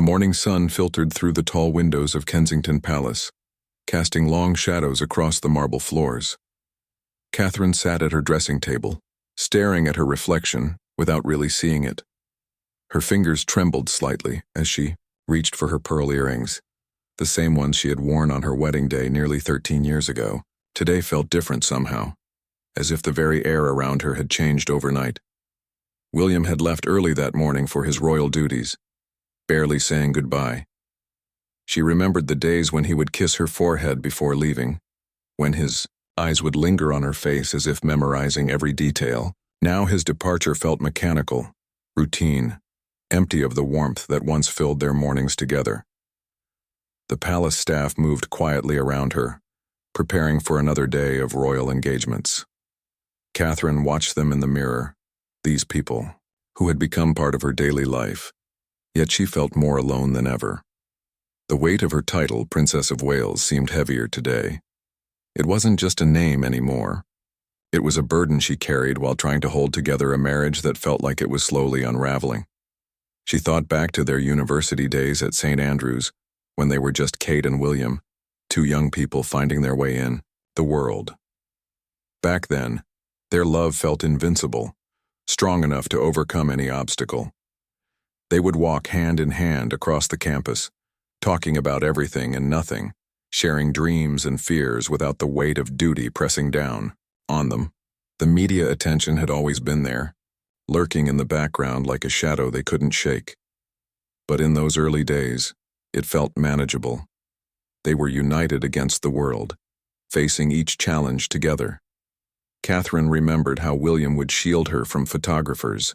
morning sun filtered through the tall windows of Kensington Palace, casting long shadows across the marble floors. Catherine sat at her dressing table, staring at her reflection without really seeing it. Her fingers trembled slightly as she reached for her pearl earrings. The same ones she had worn on her wedding day nearly 13 years ago, today felt different somehow, as if the very air around her had changed overnight. William had left early that morning for his royal duties, barely saying goodbye. She remembered the days when he would kiss her forehead before leaving, when his eyes would linger on her face as if memorizing every detail. Now his departure felt mechanical, routine, empty of the warmth that once filled their mornings together. The palace staff moved quietly around her, preparing for another day of royal engagements. Catherine watched them in the mirror, these people, who had become part of her daily life, yet she felt more alone than ever. The weight of her title, Princess of Wales, seemed heavier today. It wasn't just a name anymore. It was a burden she carried while trying to hold together a marriage that felt like it was slowly unraveling. She thought back to their university days at St. Andrews, when they were just Kate and William, two young people finding their way in the world. Back then, their love felt invincible, strong enough to overcome any obstacle. They would walk hand in hand across the campus, talking about everything and nothing, sharing dreams and fears without the weight of duty pressing down on them. The media attention had always been there, lurking in the background like a shadow they couldn't shake. But in those early days, it felt manageable. They were united against the world, facing each challenge together. Catherine remembered how William would shield her from photographers,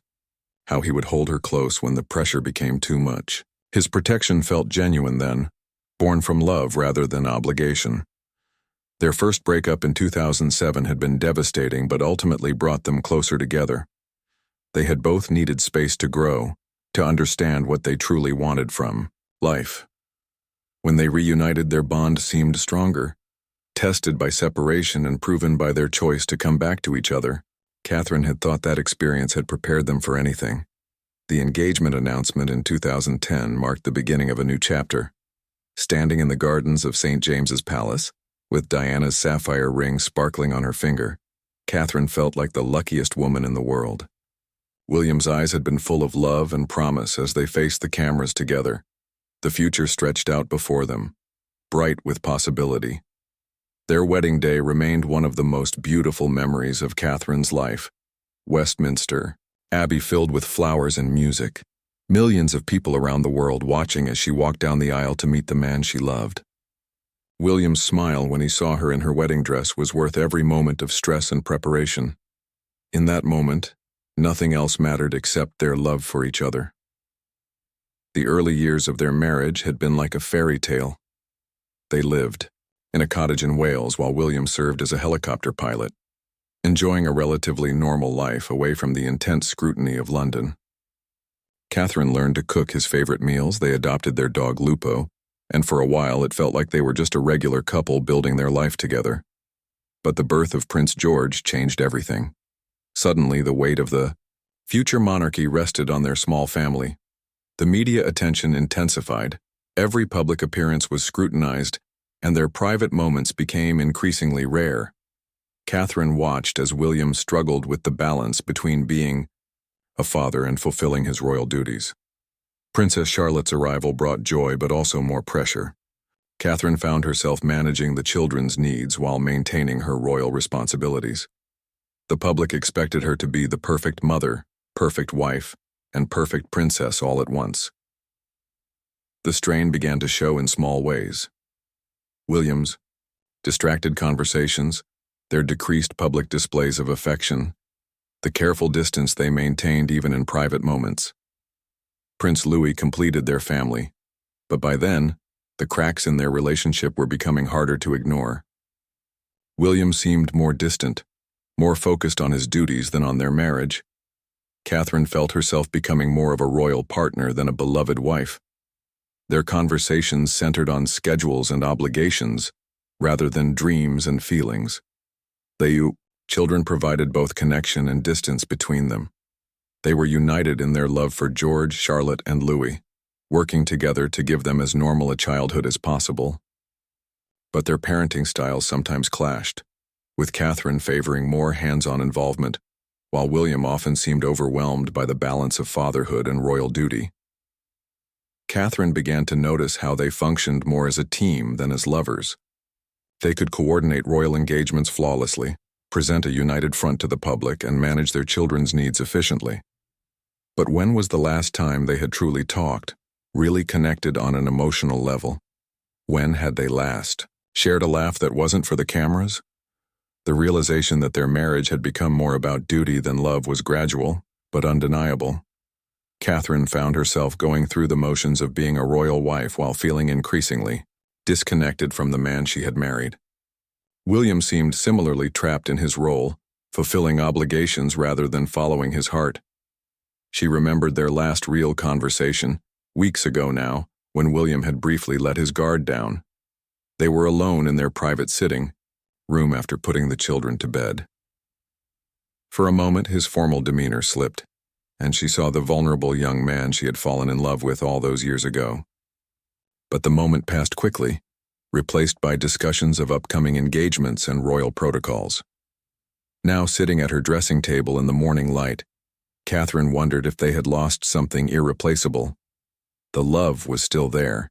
how he would hold her close when the pressure became too much. His protection felt genuine then, born from love rather than obligation. Their first breakup in 2007 had been devastating but ultimately brought them closer together. They had both needed space to grow, to understand what they truly wanted from life. When they reunited, their bond seemed stronger, tested by separation and proven by their choice to come back to each other. Catherine had thought that experience had prepared them for anything. The engagement announcement in 2010 marked the beginning of a new chapter. Standing in the gardens of St. James's Palace, with Diana's sapphire ring sparkling on her finger, Catherine felt like the luckiest woman in the world. William's eyes had been full of love and promise as they faced the cameras together. The future stretched out before them, bright with possibility. Their wedding day remained one of the most beautiful memories of Catherine's life. Westminster Abbey filled with flowers and music, millions of people around the world watching as she walked down the aisle to meet the man she loved. William's smile when he saw her in her wedding dress was worth every moment of stress and preparation. In that moment, nothing else mattered except their love for each other. The early years of their marriage had been like a fairy tale. They lived in a cottage in Wales while William served as a helicopter pilot, enjoying a relatively normal life away from the intense scrutiny of London. Catherine learned to cook his favorite meals, they adopted their dog Lupo, and for a while it felt like they were just a regular couple building their life together. But the birth of Prince George changed everything. Suddenly, the weight of the future monarchy rested on their small family. The media attention intensified, every public appearance was scrutinized, and their private moments became increasingly rare. Catherine watched as William struggled with the balance between being a father and fulfilling his royal duties. Princess Charlotte's arrival brought joy but also more pressure. Catherine found herself managing the children's needs while maintaining her royal responsibilities. The public expected her to be the perfect mother, perfect wife, and perfect princess all at once. The strain began to show in small ways. William's distracted conversations, their decreased public displays of affection, the careful distance they maintained even in private moments. Prince Louis completed their family, but by then, the cracks in their relationship were becoming harder to ignore. William seemed more distant, more focused on his duties than on their marriage. Catherine felt herself becoming more of a royal partner than a beloved wife. Their conversations centered on schedules and obligations, rather than dreams and feelings. Children provided both connection and distance between them. They were united in their love for George, Charlotte, and Louis. working together to give them as normal a childhood as possible. But their parenting styles sometimes clashed, with Catherine favoring more hands-on involvement, while William often seemed overwhelmed by the balance of fatherhood and royal duty. Catherine began to notice how they functioned more as a team than as lovers. They could coordinate royal engagements flawlessly, present a united front to the public, and manage their children's needs efficiently. But when was the last time they had truly talked, really connected on an emotional level? When had they last shared a laugh that wasn't for the cameras? The realization that their marriage had become more about duty than love was gradual, but undeniable. Catherine found herself going through the motions of being a royal wife while feeling increasingly disconnected from the man she had married. William seemed similarly trapped in his role, fulfilling obligations rather than following his heart. She remembered their last real conversation, weeks ago now, when William had briefly let his guard down. They were alone in their private sitting room after putting the children to bed. For a moment, his formal demeanor slipped, and she saw the vulnerable young man she had fallen in love with all those years ago. But the moment passed quickly, replaced by discussions of upcoming engagements and royal protocols. Now sitting at her dressing table in the morning light, Catherine wondered if they had lost something irreplaceable. The love was still there,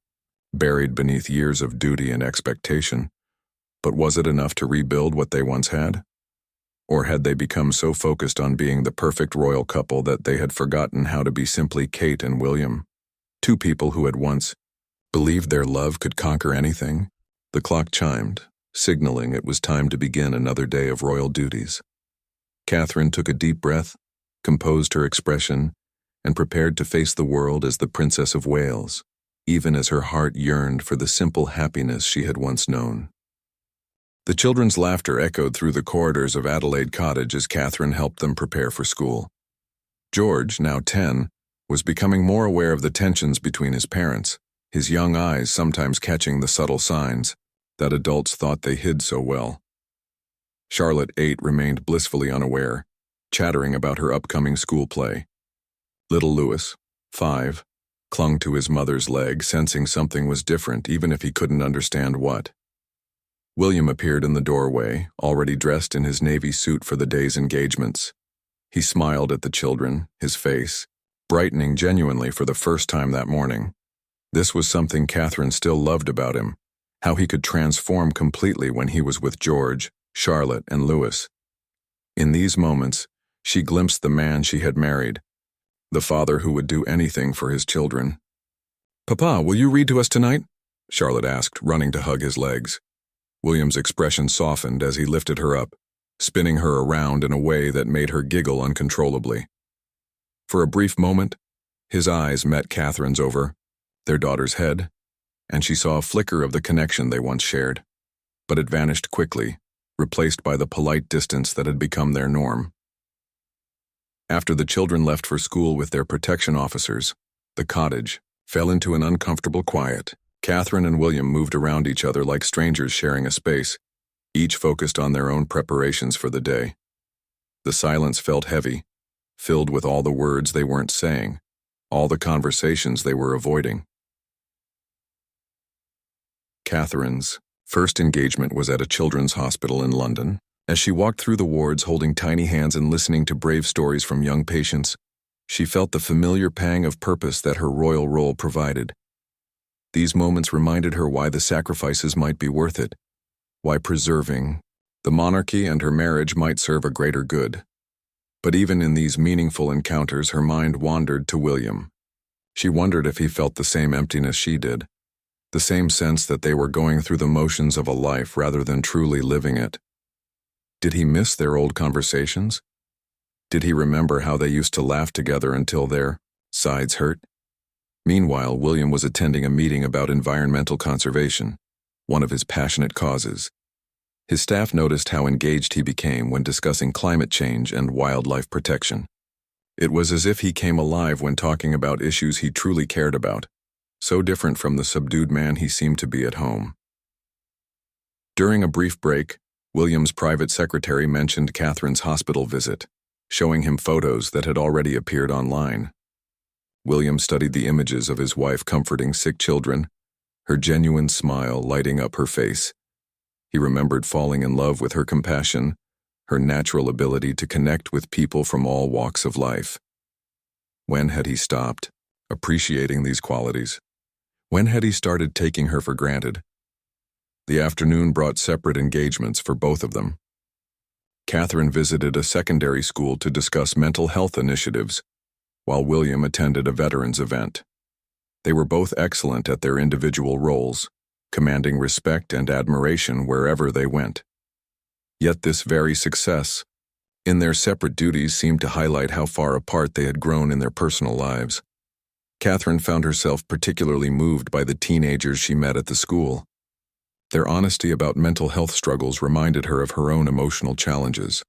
buried beneath years of duty and expectation. But was it enough to rebuild what they once had? Or had they become so focused on being the perfect royal couple that they had forgotten how to be simply Kate and William, two people who had once believed their love could conquer anything? The clock chimed, signaling it was time to begin another day of royal duties. Catherine took a deep breath, composed her expression, and prepared to face the world as the Princess of Wales, even as her heart yearned for the simple happiness she had once known. The children's laughter echoed through the corridors of Adelaide Cottage as Catherine helped them prepare for school. George, now 10, was becoming more aware of the tensions between his parents, his young eyes sometimes catching the subtle signs that adults thought they hid so well. Charlotte, 8, remained blissfully unaware, chattering about her upcoming school play. Little Louis, 5, clung to his mother's leg, sensing something was different even if he couldn't understand what. William appeared in the doorway, already dressed in his navy suit for the day's engagements. He smiled at the children, his face brightening genuinely for the first time that morning. This was something Catherine still loved about him, how he could transform completely when he was with George, Charlotte, and Louis. In these moments, she glimpsed the man she had married, the father who would do anything for his children. "Papa, will you read to us tonight?" Charlotte asked, running to hug his legs. William's expression softened as he lifted her up, spinning her around in a way that made her giggle uncontrollably. For a brief moment, his eyes met Catherine's over their daughter's head, and she saw a flicker of the connection they once shared. But it vanished quickly, replaced by the polite distance that had become their norm. After the children left for school with their protection officers, the cottage fell into an uncomfortable quiet. Catherine and William moved around each other like strangers sharing a space, each focused on their own preparations for the day. The silence felt heavy, filled with all the words they weren't saying, all the conversations they were avoiding. Catherine's first engagement was at a children's hospital in London. As she walked through the wards holding tiny hands and listening to brave stories from young patients, she felt the familiar pang of purpose that her royal role provided. These moments reminded her why the sacrifices might be worth it, why preserving the monarchy and her marriage might serve a greater good. But even in these meaningful encounters, her mind wandered to William. She wondered if he felt the same emptiness she did, the same sense that they were going through the motions of a life rather than truly living it. Did he miss their old conversations? Did he remember how they used to laugh together until their sides hurt? Meanwhile, William was attending a meeting about environmental conservation, one of his passionate causes. His staff noticed how engaged he became when discussing climate change and wildlife protection. It was as if he came alive when talking about issues he truly cared about, so different from the subdued man he seemed to be at home. During a brief break, William's private secretary mentioned Catherine's hospital visit, showing him photos that had already appeared online. William studied the images of his wife comforting sick children, her genuine smile lighting up her face. He remembered falling in love with her compassion, her natural ability to connect with people from all walks of life. When had he stopped appreciating these qualities? When had he started taking her for granted? The afternoon brought separate engagements for both of them. Catherine visited a secondary school to discuss mental health initiatives, while William attended a veterans event. They were both excellent at their individual roles, commanding respect and admiration wherever they went. Yet this very success, in their separate duties, seemed to highlight how far apart they had grown in their personal lives. Catherine found herself particularly moved by the teenagers she met at the school. Their honesty about mental health struggles reminded her of her own emotional challenges,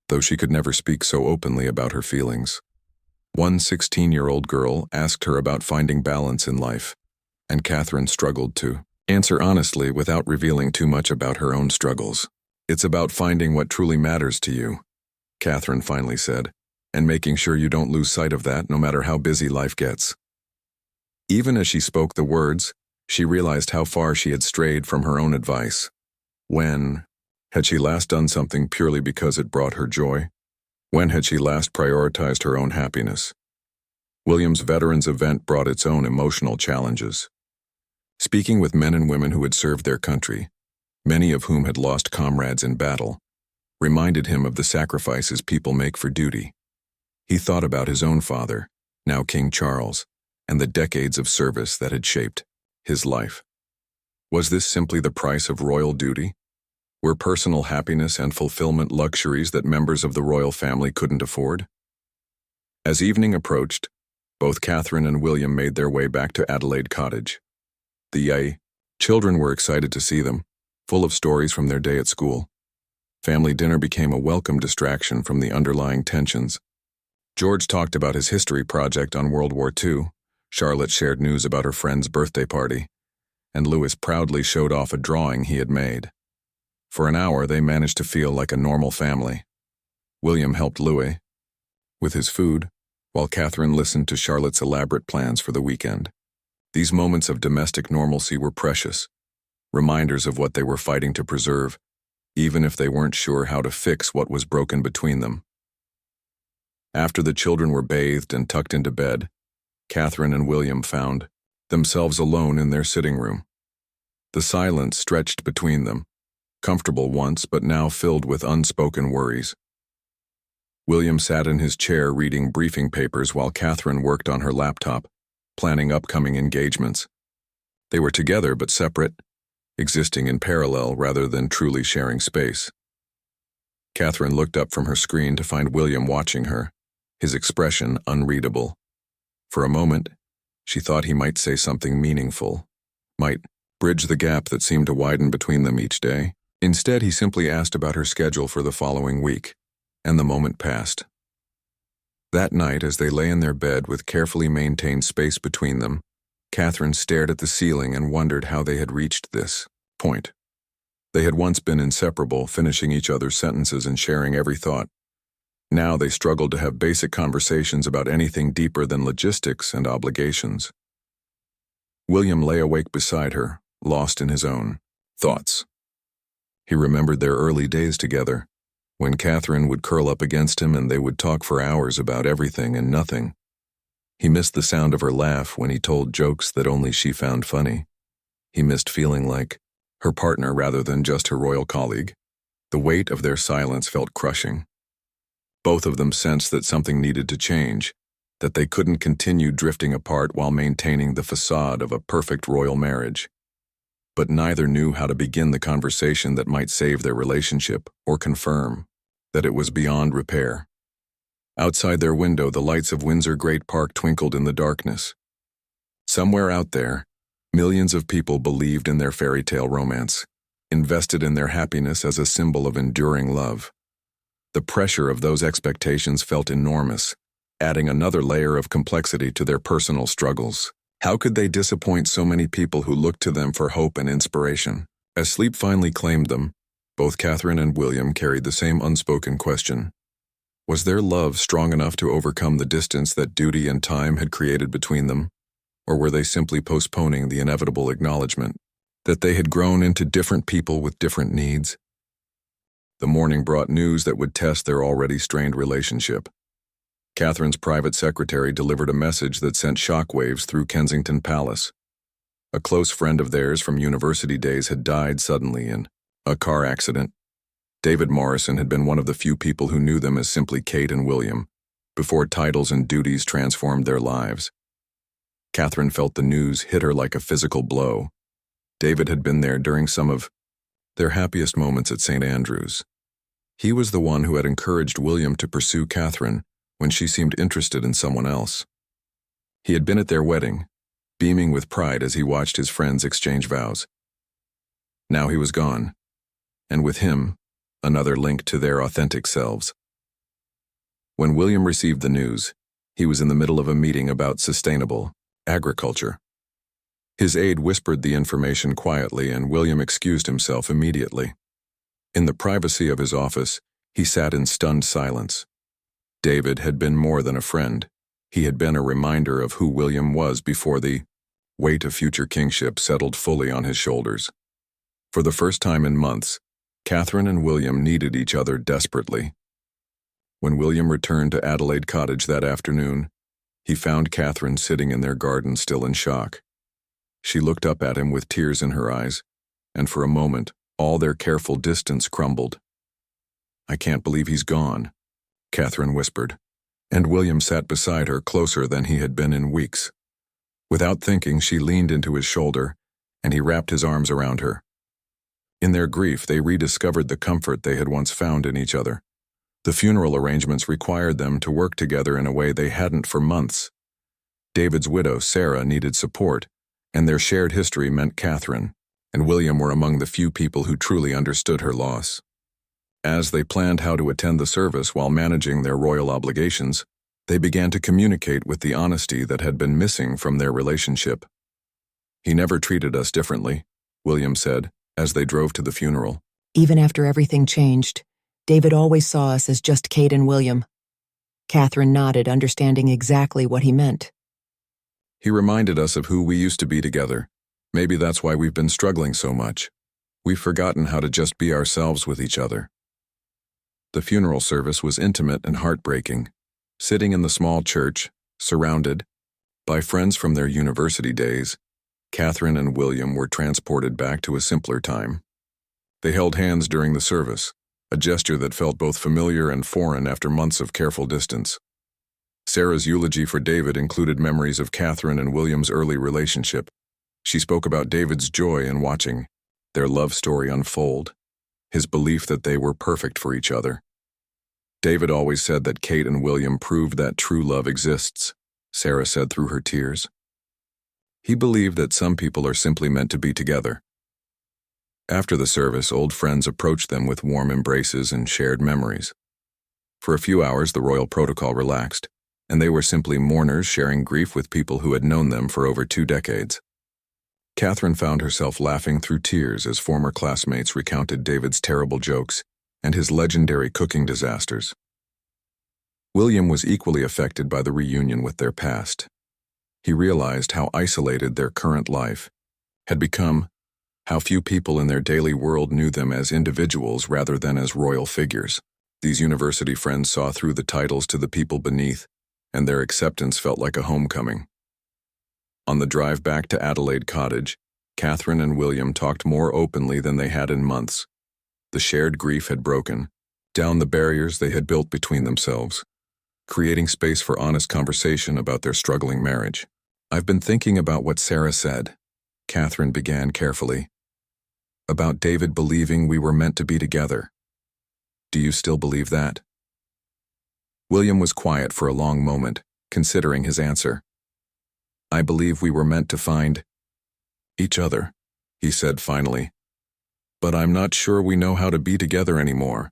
though she could never speak so openly about her feelings. One 16-year-old girl asked her about finding balance in life, and Catherine struggled to answer honestly without revealing too much about her own struggles. "It's about finding what truly matters to you," Catherine finally said, "and making sure you don't lose sight of that no matter how busy life gets." Even as she spoke the words, she realized how far she had strayed from her own advice. When had she last done something purely because it brought her joy? When had she last prioritized her own happiness? William's veterans event brought its own emotional challenges. Speaking with men and women who had served their country, many of whom had lost comrades in battle, reminded him of the sacrifices people make for duty. He thought about his own father, now King Charles, and the decades of service that had shaped his life. Was this simply the price of royal duty? Were personal happiness and fulfillment luxuries that members of the royal family couldn't afford? As evening approached, both Catherine and William made their way back to Adelaide Cottage. The children were excited to see them, full of stories from their day at school. Family dinner became a welcome distraction from the underlying tensions. George talked about his history project on World War II, Charlotte shared news about her friend's birthday party, and Louis proudly showed off a drawing he had made. For an hour, they managed to feel like a normal family. William helped Louis with his food, while Catherine listened to Charlotte's elaborate plans for the weekend. These moments of domestic normalcy were precious, reminders of what they were fighting to preserve, even if they weren't sure how to fix what was broken between them. After the children were bathed and tucked into bed, Catherine and William found themselves alone in their sitting room. The silence stretched between them, comfortable once but now filled with unspoken worries. William sat in his chair reading briefing papers while Catherine worked on her laptop, planning upcoming engagements. They were together but separate, existing in parallel rather than truly sharing space. Catherine looked up from her screen to find William watching her, his expression unreadable. For a moment, she thought he might say something meaningful, might bridge the gap that seemed to widen between them each day. Instead, he simply asked about her schedule for the following week, and the moment passed. That night, as they lay in their bed with carefully maintained space between them, Catherine stared at the ceiling and wondered how they had reached this point. They had once been inseparable, finishing each other's sentences and sharing every thought. Now they struggled to have basic conversations about anything deeper than logistics and obligations. William lay awake beside her, lost in his own thoughts. He remembered their early days together, when Catherine would curl up against him and they would talk for hours about everything and nothing. He missed the sound of her laugh when he told jokes that only she found funny. He missed feeling like her partner rather than just her royal colleague. The weight of their silence felt crushing. Both of them sensed that something needed to change, that they couldn't continue drifting apart while maintaining the facade of a perfect royal marriage. But neither knew how to begin the conversation that might save their relationship or confirm that it was beyond repair. Outside their window, the lights of Windsor Great Park twinkled in the darkness. Somewhere out there, millions of people believed in their fairy tale romance, invested in their happiness as a symbol of enduring love. The pressure of those expectations felt enormous, adding another layer of complexity to their personal struggles. How could they disappoint so many people who looked to them for hope and inspiration? As sleep finally claimed them, both Catherine and William carried the same unspoken question. Was their love strong enough to overcome the distance that duty and time had created between them, or were they simply postponing the inevitable acknowledgement that they had grown into different people with different needs? The morning brought news that would test their already strained relationship. Catherine's private secretary delivered a message that sent shockwaves through Kensington Palace. A close friend of theirs from university days had died suddenly in a car accident. David Morrison had been one of the few people who knew them as simply Kate and William, before titles and duties transformed their lives. Catherine felt the news hit her like a physical blow. David had been there during some of their happiest moments at St. Andrews. He was the one who had encouraged William to pursue Catherine when she seemed interested in someone else. He had been at their wedding, beaming with pride as he watched his friends exchange vows. Now he was gone, and with him, another link to their authentic selves. When William received the news, he was in the middle of a meeting about sustainable agriculture. His aide whispered the information quietly, and William excused himself immediately. In the privacy of his office, he sat in stunned silence. David had been more than a friend. He had been a reminder of who William was before the weight of future kingship settled fully on his shoulders. For the first time in months, Catherine and William needed each other desperately. When William returned to Adelaide Cottage that afternoon, he found Catherine sitting in their garden still in shock. She looked up at him with tears in her eyes, and for a moment, all their careful distance crumbled. "I can't believe he's gone," Catherine whispered, and William sat beside her closer than he had been in weeks. Without thinking, she leaned into his shoulder, and he wrapped his arms around her. In their grief, they rediscovered the comfort they had once found in each other. The funeral arrangements required them to work together in a way they hadn't for months. David's widow, Sarah, needed support, and their shared history meant Catherine and William were among the few people who truly understood her loss. As they planned how to attend the service while managing their royal obligations, they began to communicate with the honesty that had been missing from their relationship. "He never treated us differently," William said, as they drove to the funeral. "Even after everything changed, David always saw us as just Kate and William." Catherine nodded, understanding exactly what he meant. "He reminded us of who we used to be together. Maybe that's why we've been struggling so much. We've forgotten how to just be ourselves with each other." The funeral service was intimate and heartbreaking. Sitting in the small church, surrounded by friends from their university days, Catherine and William were transported back to a simpler time. They held hands during the service, a gesture that felt both familiar and foreign after months of careful distance. Sarah's eulogy for David included memories of Catherine and William's early relationship. She spoke about David's joy in watching their love story unfold, his belief that they were perfect for each other. "David always said that Kate and William proved that true love exists," Sarah said through her tears. "He believed that some people are simply meant to be together." After the service, old friends approached them with warm embraces and shared memories. For a few hours, the royal protocol relaxed, and they were simply mourners sharing grief with people who had known them for over 2 decades. Catherine found herself laughing through tears as former classmates recounted David's terrible jokes and his legendary cooking disasters. William was equally affected by the reunion with their past. He realized how isolated their current life had become, how few people in their daily world knew them as individuals rather than as royal figures. These university friends saw through the titles to the people beneath, and their acceptance felt like a homecoming. On the drive back to Adelaide Cottage, Catherine and William talked more openly than they had in months. The shared grief had broken down the barriers they had built between themselves, creating space for honest conversation about their struggling marriage. "I've been thinking about what Sarah said," Catherine began carefully, "about David believing we were meant to be together. Do you still believe that?" William was quiet for a long moment, considering his answer. "I believe we were meant to find each other," he said finally. "But I'm not sure we know how to be together anymore.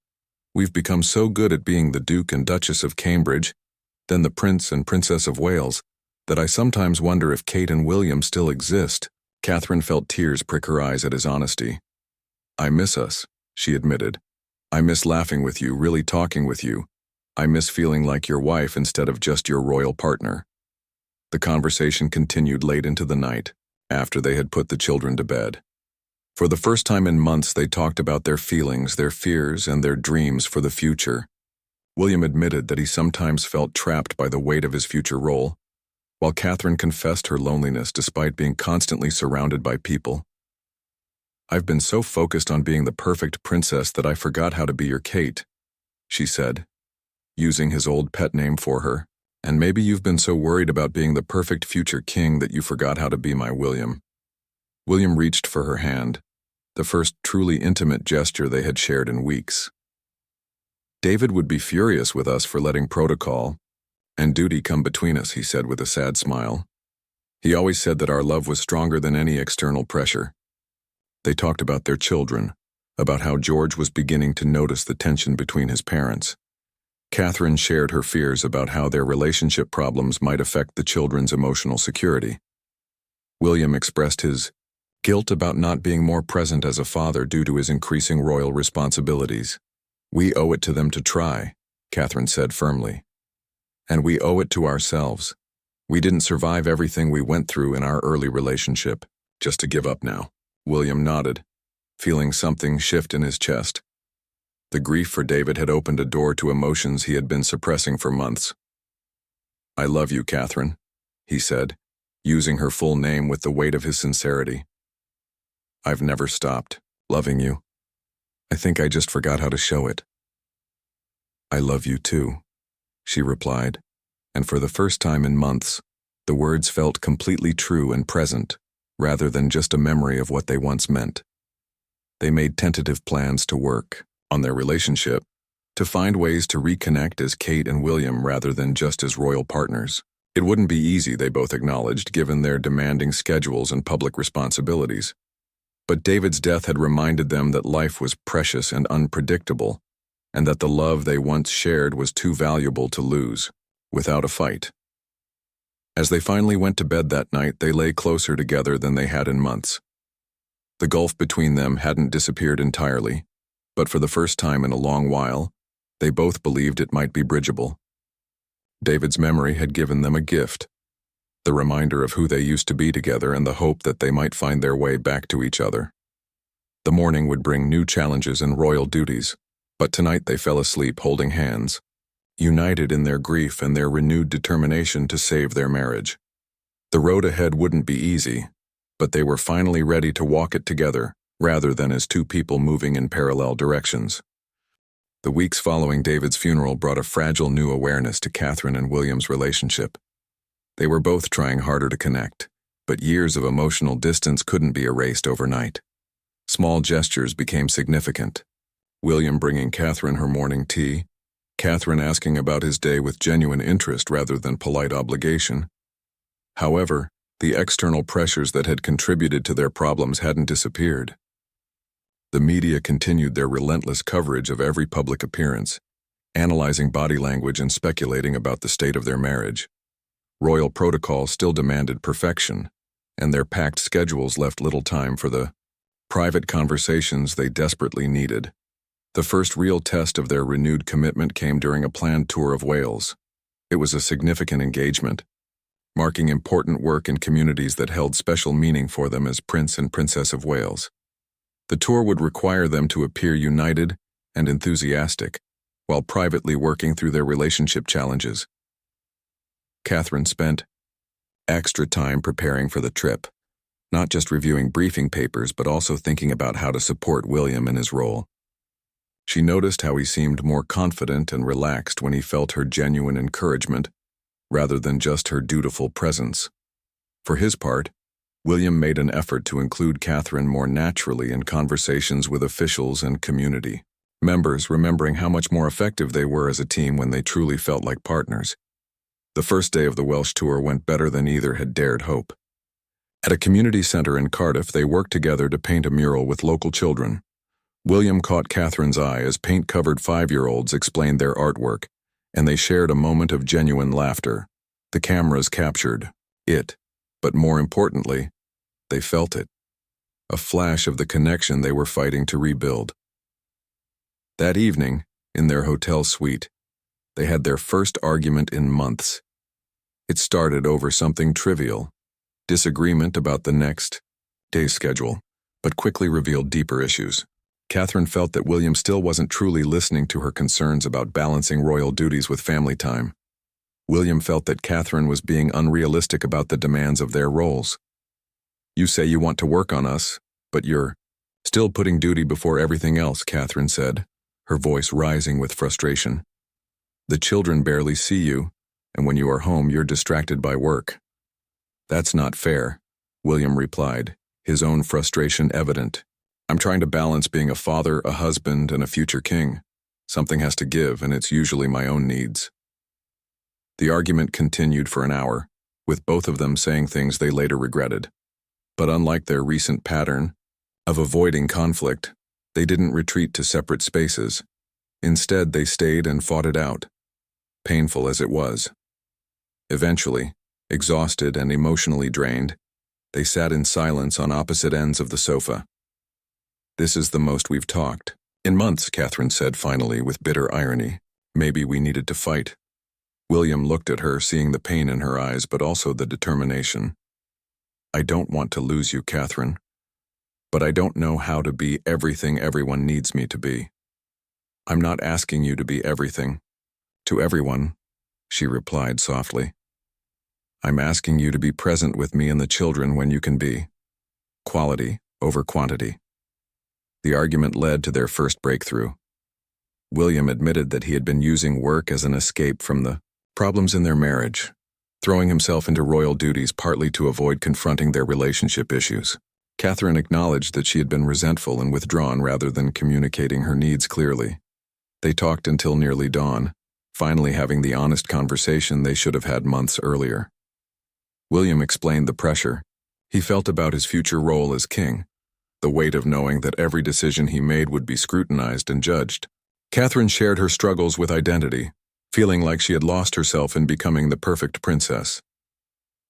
We've become so good at being the Duke and Duchess of Cambridge, then the Prince and Princess of Wales, that I sometimes wonder if Kate and William still exist." Catherine felt tears prick her eyes at his honesty. "I miss us," she admitted. "I miss laughing with you, really talking with you, I miss feeling like your wife instead of just your royal partner." The conversation continued late into the night, after they had put the children to bed. For the first time in months, they talked about their feelings, their fears, and their dreams for the future. William admitted that he sometimes felt trapped by the weight of his future role, while Catherine confessed her loneliness despite being constantly surrounded by people. "I've been so focused on being the perfect princess that I forgot how to be your Kate," she said, using his old pet name for her. "And maybe you've been so worried about being the perfect future king that you forgot how to be my William." William reached for her hand, the first truly intimate gesture they had shared in weeks. "David would be furious with us for letting protocol and duty come between us," he said with a sad smile. "He always said that our love was stronger than any external pressure." They talked about their children, about how George was beginning to notice the tension between his parents. Catherine shared her fears about how their relationship problems might affect the children's emotional security. William expressed his guilt about not being more present as a father due to his increasing royal responsibilities. "We owe it to them to try," Catherine said firmly. "And we owe it to ourselves. We didn't survive everything we went through in our early relationship, just to give up now." William nodded, feeling something shift in his chest. The grief for David had opened a door to emotions he had been suppressing for months. "I love you, Catherine," he said, using her full name with the weight of his sincerity. "I've never stopped loving you. I think I just forgot how to show it." "I love you too," she replied, and for the first time in months, the words felt completely true and present, rather than just a memory of what they once meant. They made tentative plans to work on their relationship, to find ways to reconnect as Kate and William rather than just as royal partners. It wouldn't be easy, they both acknowledged, given their demanding schedules and public responsibilities. But David's death had reminded them that life was precious and unpredictable, and that the love they once shared was too valuable to lose without a fight. As they finally went to bed that night, they lay closer together than they had in months. The gulf between them hadn't disappeared entirely, but for the first time in a long while, they both believed it might be bridgeable. David's memory had given them a gift, the reminder of who they used to be together and the hope that they might find their way back to each other. The morning would bring new challenges and royal duties, but tonight they fell asleep holding hands, united in their grief and their renewed determination to save their marriage. The road ahead wouldn't be easy, but they were finally ready to walk it together, rather than as two people moving in parallel directions. The weeks following David's funeral brought a fragile new awareness to Catherine and William's relationship. They were both trying harder to connect, but years of emotional distance couldn't be erased overnight. Small gestures became significant. William bringing Catherine her morning tea, Catherine asking about his day with genuine interest rather than polite obligation. However, the external pressures that had contributed to their problems hadn't disappeared. The media continued their relentless coverage of every public appearance, analyzing body language and speculating about the state of their marriage. Royal protocol still demanded perfection, and their packed schedules left little time for the private conversations they desperately needed. The first real test of their renewed commitment came during a planned tour of Wales. It was a significant engagement, marking important work in communities that held special meaning for them as Prince and Princess of Wales. The tour would require them to appear united and enthusiastic, while privately working through their relationship challenges. Catherine spent extra time preparing for the trip, not just reviewing briefing papers but also thinking about how to support William in his role. She noticed how he seemed more confident and relaxed when he felt her genuine encouragement, rather than just her dutiful presence. For his part, William made an effort to include Catherine more naturally in conversations with officials and community members, remembering how much more effective they were as a team when they truly felt like partners. The first day of the Welsh tour went better than either had dared hope. At a community center in Cardiff, they worked together to paint a mural with local children. William caught Catherine's eye as paint-covered 5-year-olds explained their artwork, and they shared a moment of genuine laughter. The cameras captured it, but more importantly, they felt it. A flash of the connection they were fighting to rebuild. That evening, in their hotel suite, They had their first argument in months. It started over something trivial, disagreement about the next day's schedule, but quickly revealed deeper issues. Catherine felt that William still wasn't truly listening to her concerns about balancing royal duties with family time. William felt that Catherine was being unrealistic about the demands of their roles. "You say you want to work on us, but you're still putting duty before everything else," Catherine said, her voice rising with frustration. "The children barely see you, and when you are home, you're distracted by work." "That's not fair," William replied, his own frustration evident. "I'm trying to balance being a father, a husband, and a future king. Something has to give, and it's usually my own needs." The argument continued for an hour, with both of them saying things they later regretted. But unlike their recent pattern of avoiding conflict, they didn't retreat to separate spaces. Instead, they stayed and fought it out, painful as it was. Eventually, exhausted and emotionally drained, they sat in silence on opposite ends of the sofa. "This is the most we've talked in months," Catherine said finally with bitter irony. "Maybe we needed to fight." William looked at her, seeing the pain in her eyes but also the determination. "I don't want to lose you, Catherine, but I don't know how to be everything everyone needs me to be." "I'm not asking you to be everything to everyone," she replied softly. "I'm asking you to be present with me and the children when you can be. Quality over quantity." The argument led to their first breakthrough. William admitted that he had been using work as an escape from the problems in their marriage, throwing himself into royal duties partly to avoid confronting their relationship issues. Catherine acknowledged that she had been resentful and withdrawn rather than communicating her needs clearly. They talked until nearly dawn, finally having the honest conversation they should have had months earlier. William explained the pressure he felt about his future role as king, the weight of knowing that every decision he made would be scrutinized and judged. Catherine shared her struggles with identity, feeling like she had lost herself in becoming the perfect princess.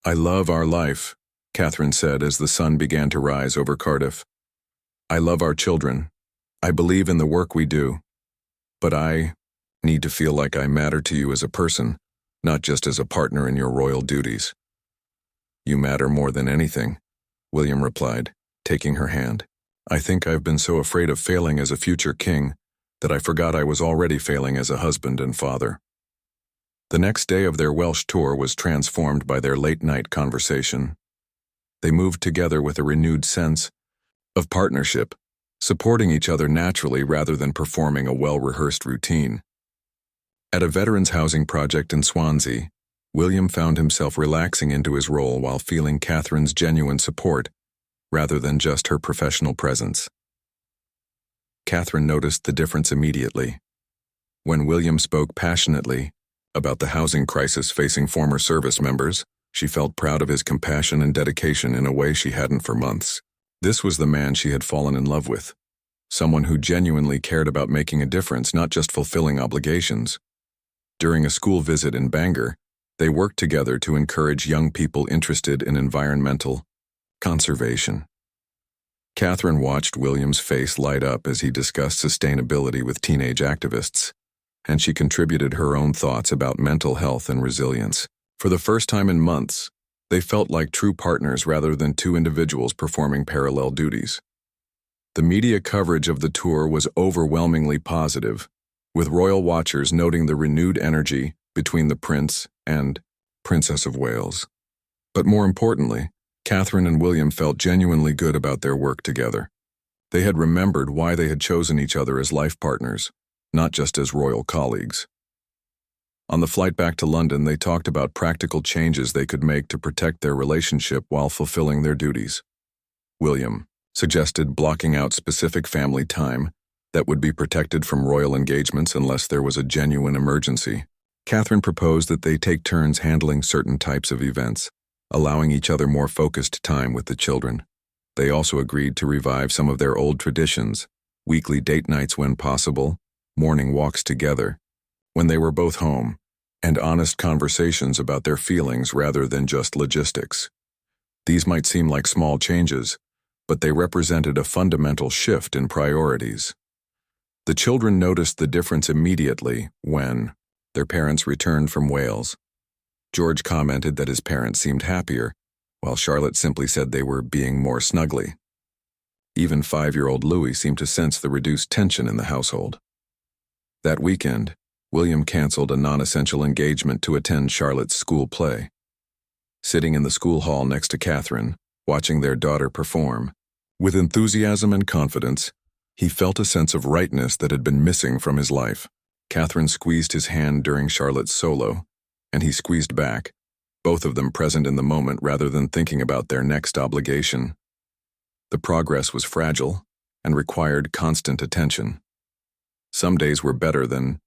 "I love our life," Catherine said as the sun began to rise over Cardiff. "I love our children. I believe in the work we do. But I need to feel like I matter to you as a person, not just as a partner in your royal duties." "You matter more than anything," William replied, taking her hand. "I think I've been so afraid of failing as a future king that I forgot I was already failing as a husband and father." The next day of their Welsh tour was transformed by their late-night conversation. They moved together with a renewed sense of partnership, supporting each other naturally rather than performing a well-rehearsed routine. At a veterans' housing project in Swansea, William found himself relaxing into his role while feeling Catherine's genuine support, rather than just her professional presence. Catherine noticed the difference immediately. When William spoke passionately about the housing crisis facing former service members, she felt proud of his compassion and dedication in a way she hadn't for months. This was the man she had fallen in love with, someone who genuinely cared about making a difference, not just fulfilling obligations. During a school visit in Bangor, they worked together to encourage young people interested in environmental conservation. Catherine watched William's face light up as he discussed sustainability with teenage activists, and she contributed her own thoughts about mental health and resilience. For the first time in months, they felt like true partners rather than two individuals performing parallel duties. The media coverage of the tour was overwhelmingly positive, with royal watchers noting the renewed energy between the Prince and Princess of Wales. But more importantly, Catherine and William felt genuinely good about their work together. They had remembered why they had chosen each other as life partners, not just as royal colleagues. On the flight back to London, they talked about practical changes they could make to protect their relationship while fulfilling their duties. William suggested blocking out specific family time that would be protected from royal engagements unless there was a genuine emergency. Catherine proposed that they take turns handling certain types of events, allowing each other more focused time with the children. They also agreed to revive some of their old traditions, weekly date nights when possible, morning walks together, when they were both home, and honest conversations about their feelings rather than just logistics. These might seem like small changes, but they represented a fundamental shift in priorities. The children noticed the difference immediately when Their parents returned from Wales. George commented that his parents seemed happier, while Charlotte simply said they were being more snuggly. Even 5-year-old Louis seemed to sense the reduced tension in the household. That weekend, William canceled a non-essential engagement to attend Charlotte's school play. Sitting in the school hall next to Catherine, watching their daughter perform, with enthusiasm and confidence, he felt a sense of rightness that had been missing from his life. Catherine squeezed his hand during Charlotte's solo, and he squeezed back, both of them present in the moment rather than thinking about their next obligation. The progress was fragile and required constant attention. Some days were better than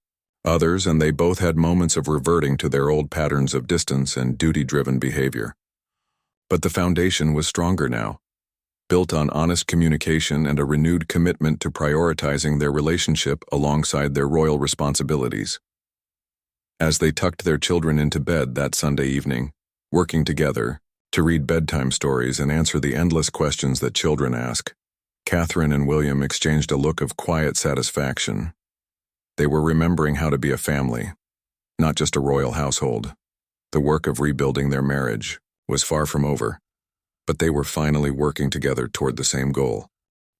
others, and they both had moments of reverting to their old patterns of distance and duty-driven behavior. But the foundation was stronger now, built on honest communication and a renewed commitment to prioritizing their relationship alongside their royal responsibilities. As they tucked their children into bed that Sunday evening, working together to read bedtime stories and answer the endless questions that children ask, Catherine and William exchanged a look of quiet satisfaction. They were remembering how to be a family, not just a royal household. The work of rebuilding their marriage was far from over, but they were finally working together toward the same goal.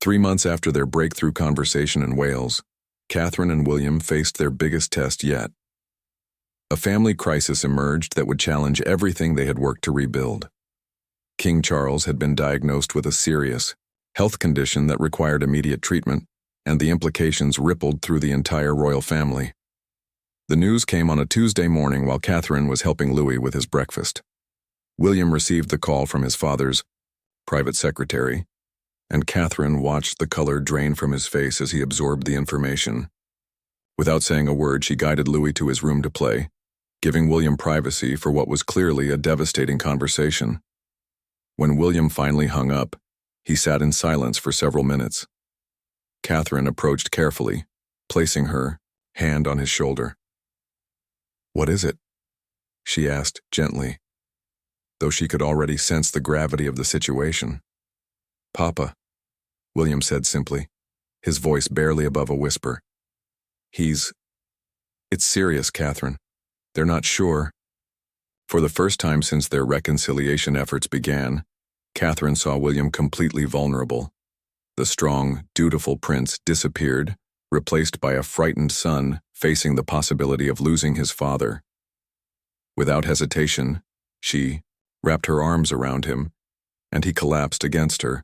3 months after their breakthrough conversation in Wales, Catherine and William faced their biggest test yet. A family crisis emerged that would challenge everything they had worked to rebuild. King Charles had been diagnosed with a serious health condition that required immediate treatment, and the implications rippled through the entire royal family. The news came on a Tuesday morning while Catherine was helping Louis with his breakfast. William received the call from his father's private secretary, and Catherine watched the color drain from his face as he absorbed the information. Without saying a word, she guided Louis to his room to play, giving William privacy for what was clearly a devastating conversation. When William finally hung up, he sat in silence for several minutes. Catherine approached carefully, placing her hand on his shoulder. "What is it?" she asked gently, though she could already sense the gravity of the situation. "Papa," William said simply, his voice barely above a whisper. It's serious, Catherine. They're not sure." For the first time since their reconciliation efforts began, Catherine saw William completely vulnerable. The strong, dutiful prince disappeared, replaced by a frightened son facing the possibility of losing his father. Without hesitation, she wrapped her arms around him, and he collapsed against her,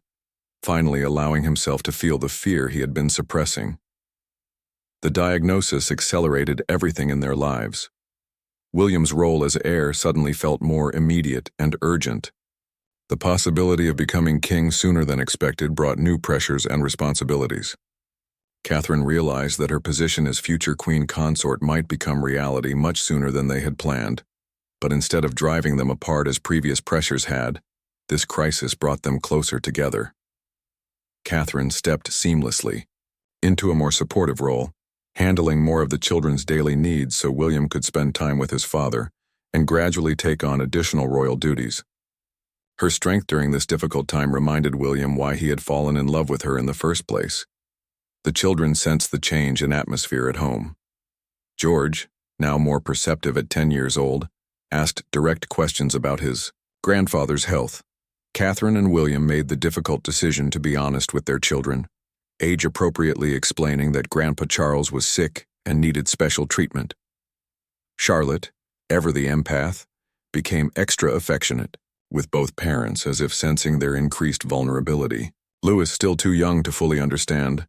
finally allowing himself to feel the fear he had been suppressing. The diagnosis accelerated everything in their lives. William's role as heir suddenly felt more immediate and urgent. The possibility of becoming king sooner than expected brought new pressures and responsibilities. Catherine realized that her position as future queen consort might become reality much sooner than they had planned, but instead of driving them apart as previous pressures had, this crisis brought them closer together. Catherine stepped seamlessly into a more supportive role, handling more of the children's daily needs so William could spend time with his father and gradually take on additional royal duties. Her strength during this difficult time reminded William why he had fallen in love with her in the first place. The children sensed the change in atmosphere at home. George, now more perceptive at 10 years old, asked direct questions about his grandfather's health. Catherine and William made the difficult decision to be honest with their children, age-appropriately explaining that Grandpa Charles was sick and needed special treatment. Charlotte, ever the empath, became extra affectionate with both parents as if sensing their increased vulnerability. Louis, still too young to fully understand,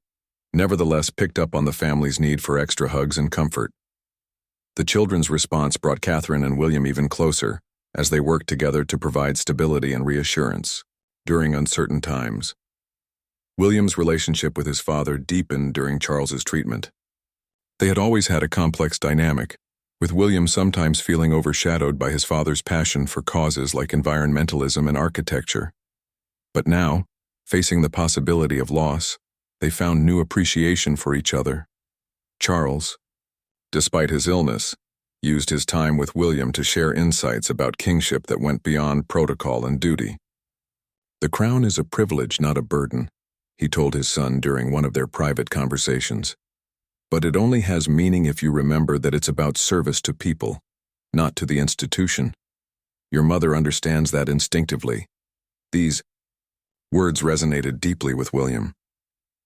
nevertheless picked up on the family's need for extra hugs and comfort. The children's response brought Catherine and William even closer as they worked together to provide stability and reassurance during uncertain times. William's relationship with his father deepened during Charles's treatment. They had always had a complex dynamic, with William sometimes feeling overshadowed by his father's passion for causes like environmentalism and architecture. But now, facing the possibility of loss, they found new appreciation for each other. Charles, despite his illness, used his time with William to share insights about kingship that went beyond protocol and duty. "The crown is a privilege, not a burden," he told his son during one of their private conversations. But it only has meaning if you remember that it's about service to people, not to the institution. Your mother understands that instinctively. These words resonated deeply with William.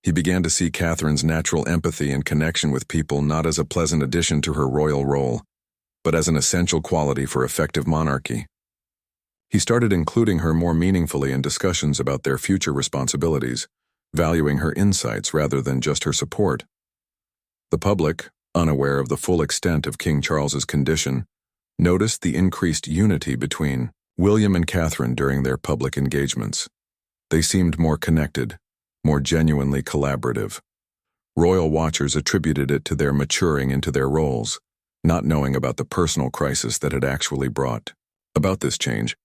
He began to see Catherine's natural empathy and connection with people not as a pleasant addition to her royal role, but as an essential quality for effective monarchy. He started including her more meaningfully in discussions about their future responsibilities, valuing her insights rather than just her support. The public, unaware of the full extent of King Charles's condition, noticed the increased unity between William and Catherine during their public engagements. They seemed more connected, more genuinely collaborative. Royal watchers attributed it to their maturing into their roles, not knowing about the personal crisis that had actually brought about this change.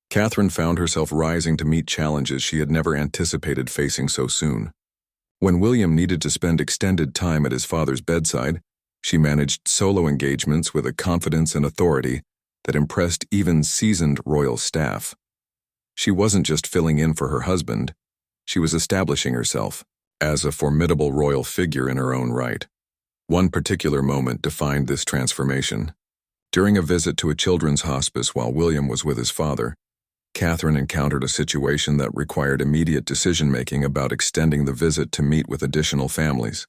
Catherine found herself rising to meet challenges she had never anticipated facing so soon. When William needed to spend extended time at his father's bedside, she managed solo engagements with a confidence and authority that impressed even seasoned royal staff. She wasn't just filling in for her husband, she was establishing herself as a formidable royal figure in her own right. One particular moment defined this transformation. During a visit to a children's hospice while William was with his father, Catherine encountered a situation that required immediate decision-making about extending the visit to meet with additional families.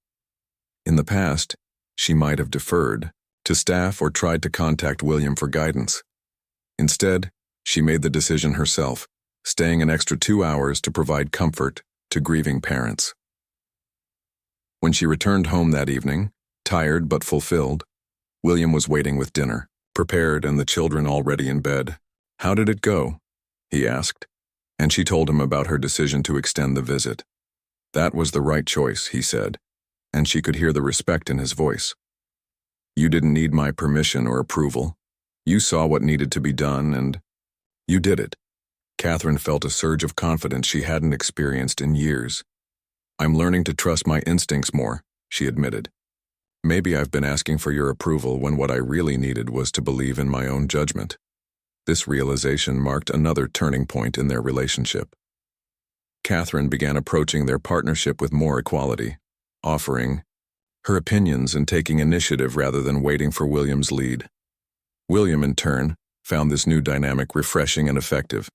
In the past, she might have deferred to staff or tried to contact William for guidance. Instead, she made the decision herself, staying an extra 2 hours to provide comfort to grieving parents. When she returned home that evening, tired but fulfilled, William was waiting with dinner, prepared and the children already in bed. "How did it go?" he asked, and she told him about her decision to extend the visit. "That was the right choice," he said, and she could hear the respect in his voice. "You didn't need my permission or approval. You saw what needed to be done, and you did it." Catherine felt a surge of confidence she hadn't experienced in years. "I'm learning to trust my instincts more," she admitted. "Maybe I've been asking for your approval when what I really needed was to believe in my own judgment." This realization marked another turning point in their relationship. Catherine began approaching their partnership with more equality, offering her opinions and taking initiative rather than waiting for William's lead. William, in turn, found this new dynamic refreshing and effective.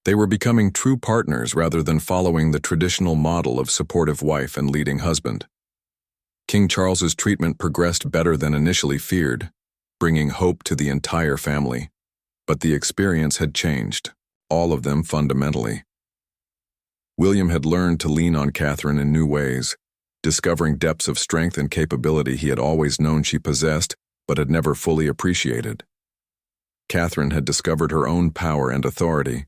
They were becoming true partners rather than following the traditional model of supportive wife and leading husband. King Charles's treatment progressed better than initially feared, bringing hope to the entire family. But the experience had changed, all of them fundamentally. William had learned to lean on Catherine in new ways, discovering depths of strength and capability he had always known she possessed but had never fully appreciated. Catherine had discovered her own power and authority,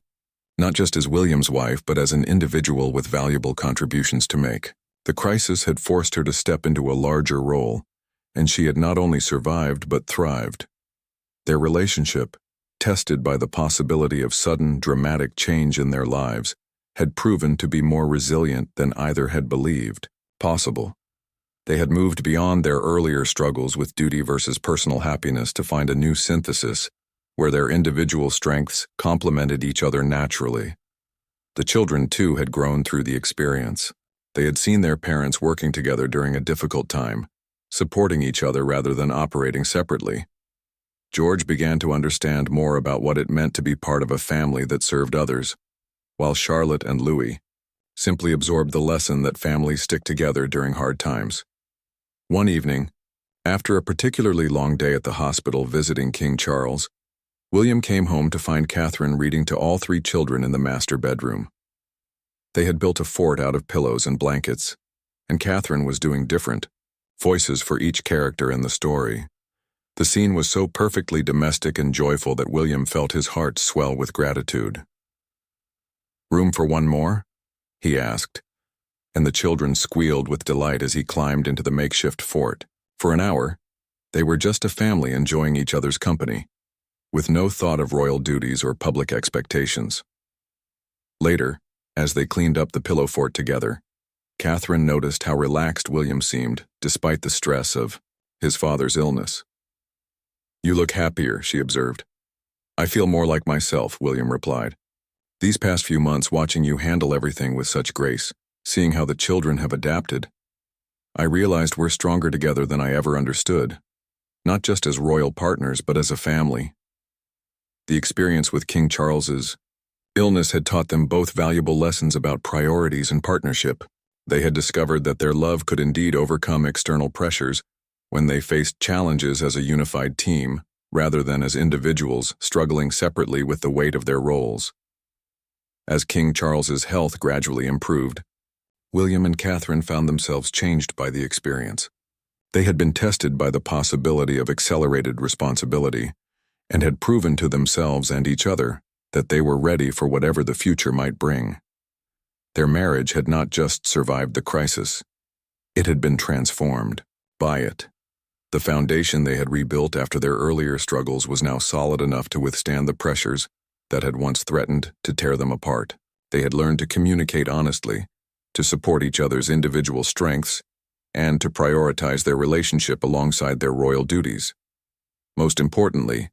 not just as William's wife but as an individual with valuable contributions to make. The crisis had forced her to step into a larger role, and she had not only survived but thrived. Their relationship, tested by the possibility of sudden, dramatic change in their lives, had proven to be more resilient than either had believed possible. They had moved beyond their earlier struggles with duty versus personal happiness to find a new synthesis, where their individual strengths complemented each other naturally. The children, too, had grown through the experience. They had seen their parents working together during a difficult time, supporting each other rather than operating separately. George began to understand more about what it meant to be part of a family that served others, while Charlotte and Louis simply absorbed the lesson that families stick together during hard times. One evening, after a particularly long day at the hospital visiting King Charles, William came home to find Catherine reading to all 3 children in the master bedroom. They had built a fort out of pillows and blankets, and Catherine was doing different, voices for each character in the story. The scene was so perfectly domestic and joyful that William felt his heart swell with gratitude. "Room for one more?" he asked, and the children squealed with delight as he climbed into the makeshift fort. For an hour, they were just a family enjoying each other's company, with no thought of royal duties or public expectations. Later, as they cleaned up the pillow fort together, Catherine noticed how relaxed William seemed, despite the stress of his father's illness. "You look happier," she observed. "I feel more like myself," William replied. "These past few months watching you handle everything with such grace, seeing how the children have adapted, I realized we're stronger together than I ever understood, not just as royal partners, but as a family. The experience with King Charles's illness had taught them both valuable lessons about priorities and partnership. They had discovered that their love could indeed overcome external pressures when they faced challenges as a unified team, rather than as individuals struggling separately with the weight of their roles. As King Charles's health gradually improved, William and Catherine found themselves changed by the experience. They had been tested by the possibility of accelerated responsibility and had proven to themselves and each other that they were ready for whatever the future might bring. Their marriage had not just survived the crisis, it had been transformed by it. The foundation they had rebuilt after their earlier struggles was now solid enough to withstand the pressures that had once threatened to tear them apart. They had learned to communicate honestly, to support each other's individual strengths, and to prioritize their relationship alongside their royal duties. Most importantly,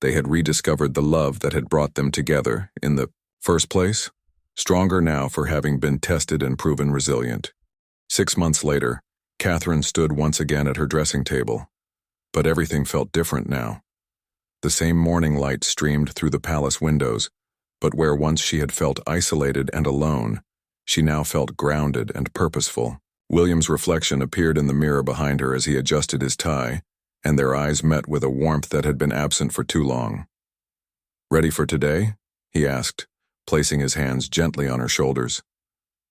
they had rediscovered the love that had brought them together in the first place, stronger now for having been tested and proven resilient. 6 months later, Catherine stood once again at her dressing table, but everything felt different now. The same morning light streamed through the palace windows, but where once she had felt isolated and alone, she now felt grounded and purposeful. William's reflection appeared in the mirror behind her as he adjusted his tie, and their eyes met with a warmth that had been absent for too long. "Ready for today?" he asked, placing his hands gently on her shoulders.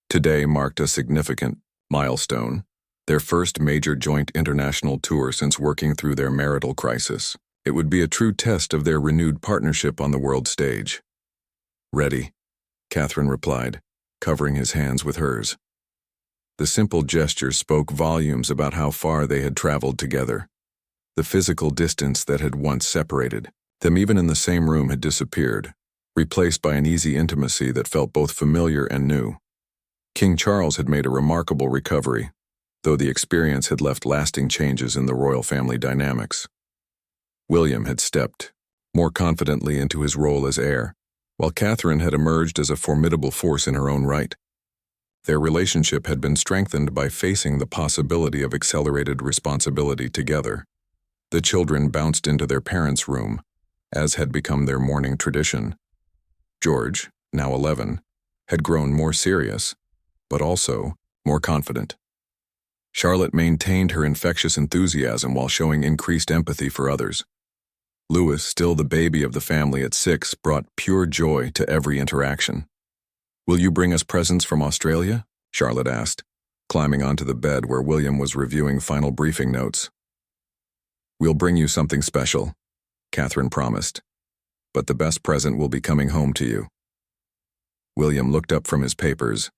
Today marked a significant milestone, their first major joint international tour since working through their marital crisis. It would be a true test of their renewed partnership on the world stage. "Ready," Catherine replied, covering his hands with hers. The simple gesture spoke volumes about how far they had traveled together. The physical distance that had once separated them even in the same room had disappeared, replaced by an easy intimacy that felt both familiar and new. King Charles had made a remarkable recovery, though the experience had left lasting changes in the royal family dynamics. William had stepped more confidently into his role as heir, while Catherine had emerged as a formidable force in her own right. Their relationship had been strengthened by facing the possibility of accelerated responsibility together. The children bounced into their parents' room, as had become their morning tradition. George, now 11, had grown more serious, but also more confident. Charlotte maintained her infectious enthusiasm while showing increased empathy for others. Louis, still the baby of the family at 6, brought pure joy to every interaction. "Will you bring us presents from Australia?" Charlotte asked, climbing onto the bed where William was reviewing final briefing notes. "We'll bring you something special," Catherine promised, "but the best present will be coming home to you." William looked up from his papers,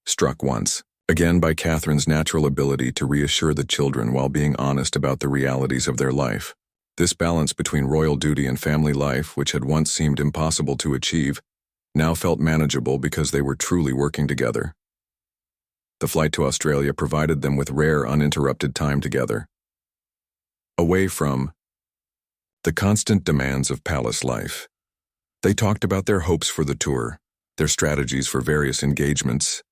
struck once again by Catherine's natural ability to reassure the children while being honest about the realities of their life. This balance between royal duty and family life, which had once seemed impossible to achieve, now felt manageable because they were truly working together. The flight to Australia provided them with rare, uninterrupted time together. Away from the constant demands of palace life, they talked about their hopes for the tour, their strategies for various engagements,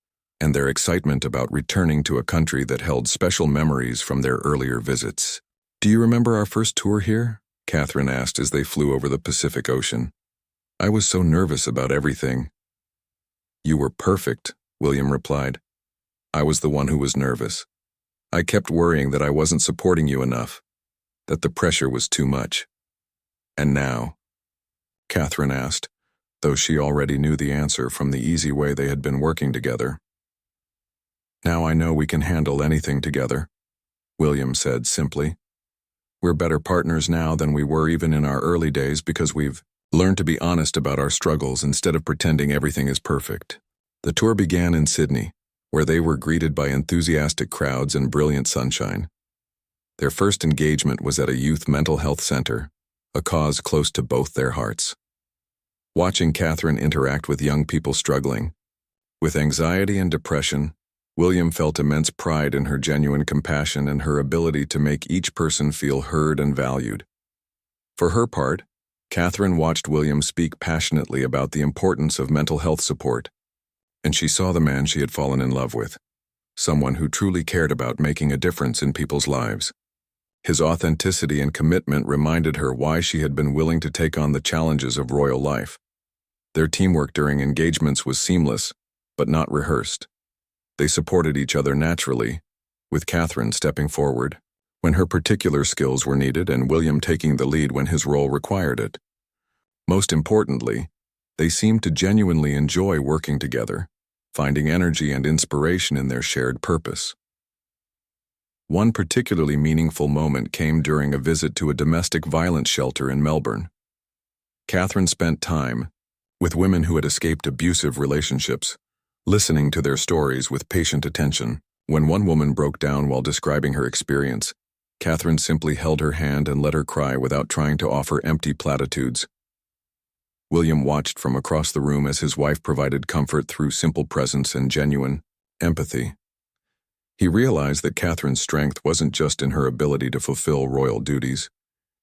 and their excitement about returning to a country that held special memories from their earlier visits. "Do you remember our first tour here?" Catherine asked as they flew over the Pacific Ocean. "I was so nervous about everything." "You were perfect," William replied. "I was the one who was nervous. I kept worrying that I wasn't supporting you enough, that the pressure was too much." "And now?" Catherine asked, though she already knew the answer from the easy way they had been working together. "Now I know we can handle anything together," William said simply. "We're better partners now than we were even in our early days because we've learned to be honest about our struggles instead of pretending everything is perfect." The tour began in Sydney, where they were greeted by enthusiastic crowds and brilliant sunshine. Their first engagement was at a youth mental health center, a cause close to both their hearts. Watching Catherine interact with young people struggling with anxiety and depression, William felt immense pride in her genuine compassion and her ability to make each person feel heard and valued. For her part, Catherine watched William speak passionately about the importance of mental health support, and she saw the man she had fallen in love with. someone who truly cared about making a difference in people's lives. His authenticity and commitment reminded her why she had been willing to take on the challenges of royal life. Their teamwork during engagements was seamless, but not rehearsed. They supported each other naturally, with Catherine stepping forward when her particular skills were needed and William taking the lead when his role required it. Most importantly, they seemed to genuinely enjoy working together, finding energy and inspiration in their shared purpose. One particularly meaningful moment came during a visit to a domestic violence shelter in Melbourne. Catherine spent time with women who had escaped abusive relationships, listening to their stories with patient attention. When one woman broke down while describing her experience, Catherine simply held her hand and let her cry without trying to offer empty platitudes. William watched from across the room as his wife provided comfort through simple presence and genuine empathy. He realized that Catherine's strength wasn't just in her ability to fulfill royal duties.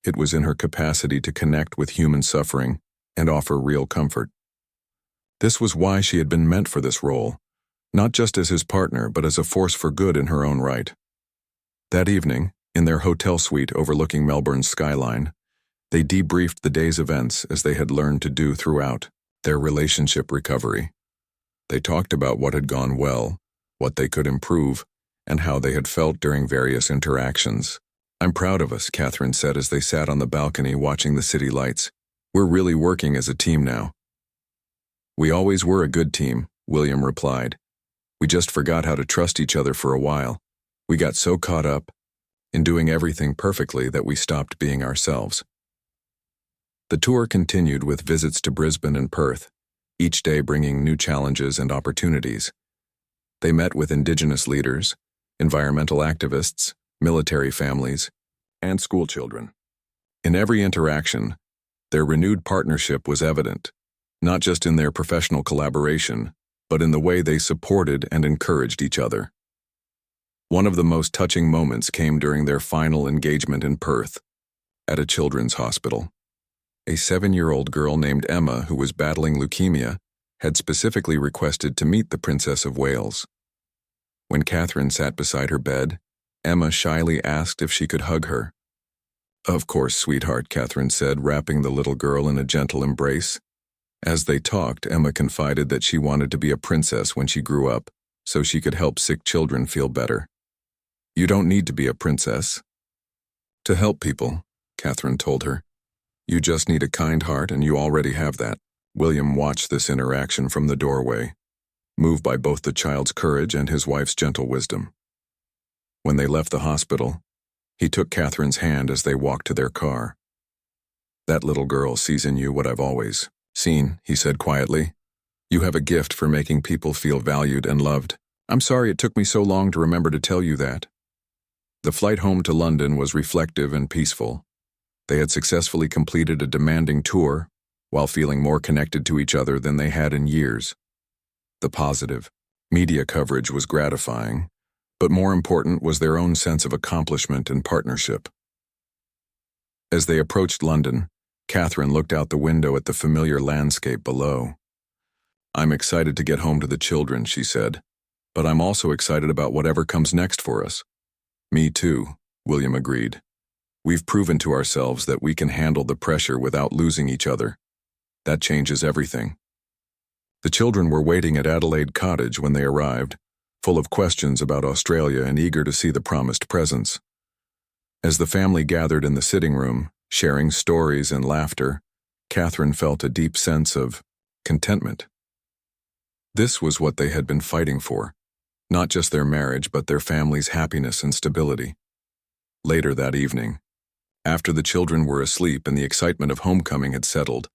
It was in her capacity to connect with human suffering and offer real comfort. This was why she had been meant for this role, not just as his partner, but as a force for good in her own right. That evening, in their hotel suite overlooking Melbourne's skyline, they debriefed the day's events as they had learned to do throughout their relationship recovery. They talked about what had gone well, what they could improve, and how they had felt during various interactions. "I'm proud of us," Catherine said as they sat on the balcony watching the city lights. "We're really working as a team now." "We always were a good team," William replied. "We just forgot how to trust each other for a while. We got so caught up in doing everything perfectly that we stopped being ourselves." The tour continued with visits to Brisbane and Perth, each day bringing new challenges and opportunities. They met with Indigenous leaders, environmental activists, military families, and schoolchildren. In every interaction, their renewed partnership was evident, not just in their professional collaboration, but in the way they supported and encouraged each other. One of the most touching moments came during their final engagement in Perth, at a children's hospital. A 7-year-old girl named Emma, who was battling leukemia, had specifically requested to meet the Princess of Wales. When Catherine sat beside her bed, Emma shyly asked if she could hug her. "Of course, sweetheart," Catherine said, wrapping the little girl in a gentle embrace. As they talked, Emma confided that she wanted to be a princess when she grew up, so she could help sick children feel better. "You don't need to be a princess to help people," Catherine told her. "You just need a kind heart, and you already have that." William watched this interaction from the doorway, moved by both the child's courage and his wife's gentle wisdom. When they left the hospital, he took Catherine's hand as they walked to their car. "That little girl sees in you what I've always seen," he said quietly. "You have a gift for making people feel valued and loved. I'm sorry it took me so long to remember to tell you that." The flight home to London was reflective and peaceful. They had successfully completed a demanding tour while feeling more connected to each other than they had in years. The positive media coverage was gratifying, but more important was their own sense of accomplishment and partnership. As they approached London, Catherine looked out the window at the familiar landscape below. "I'm excited to get home to the children," she said, "but I'm also excited about whatever comes next for us." "Me too," William agreed. "We've proven to ourselves that we can handle the pressure without losing each other. That changes everything." The children were waiting at Adelaide Cottage when they arrived, full of questions about Australia and eager to see the promised presents. As the family gathered in the sitting room, sharing stories and laughter, Catherine felt a deep sense of contentment. This was what they had been fighting for, not just their marriage, but their family's happiness and stability. Later that evening, after the children were asleep and the excitement of homecoming had settled,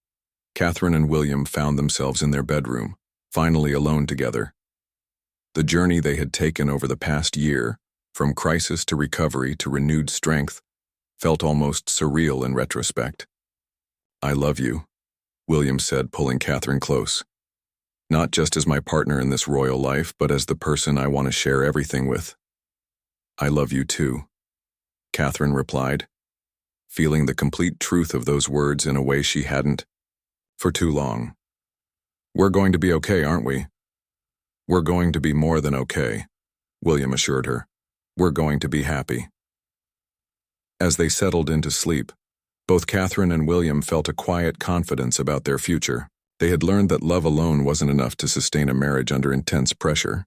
Catherine and William found themselves in their bedroom, finally alone together. The journey they had taken over the past year, from crisis to recovery to renewed strength, felt almost surreal in retrospect. "I love you," William said, pulling Catherine close. "Not just as my partner in this royal life, but as the person I want to share everything with." "I love you too," Catherine replied, feeling the complete truth of those words in a way she hadn't for too long. "We're going to be okay, aren't we?" "We're going to be more than okay," William assured her. "We're going to be happy." As they settled into sleep, both Catherine and William felt a quiet confidence about their future. They had learned that love alone wasn't enough to sustain a marriage under intense pressure.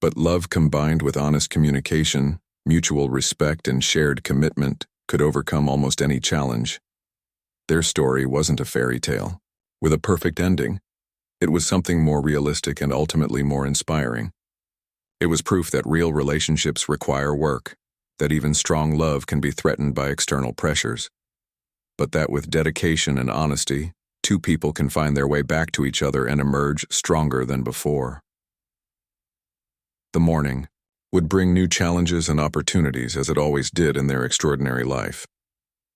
But love combined with honest communication, mutual respect, and shared commitment could overcome almost any challenge. Their story wasn't a fairy tale with a perfect ending. It was something more realistic and ultimately more inspiring. It was proof that real relationships require work, that even strong love can be threatened by external pressures, but that with dedication and honesty, two people can find their way back to each other and emerge stronger than before. The morning would bring new challenges and opportunities, as it always did in their extraordinary life.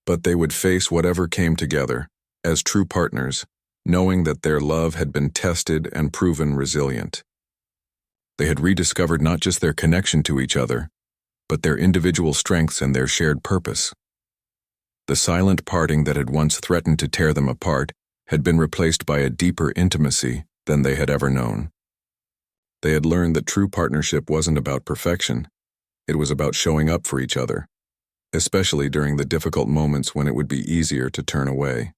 But they would face whatever came together, as true partners, knowing that their love had been tested and proven resilient. They had rediscovered not just their connection to each other, but their individual strengths and their shared purpose. The silent parting that had once threatened to tear them apart had been replaced by a deeper intimacy than they had ever known. They had learned that true partnership wasn't about perfection. It was about showing up for each other, especially during the difficult moments when it would be easier to turn away.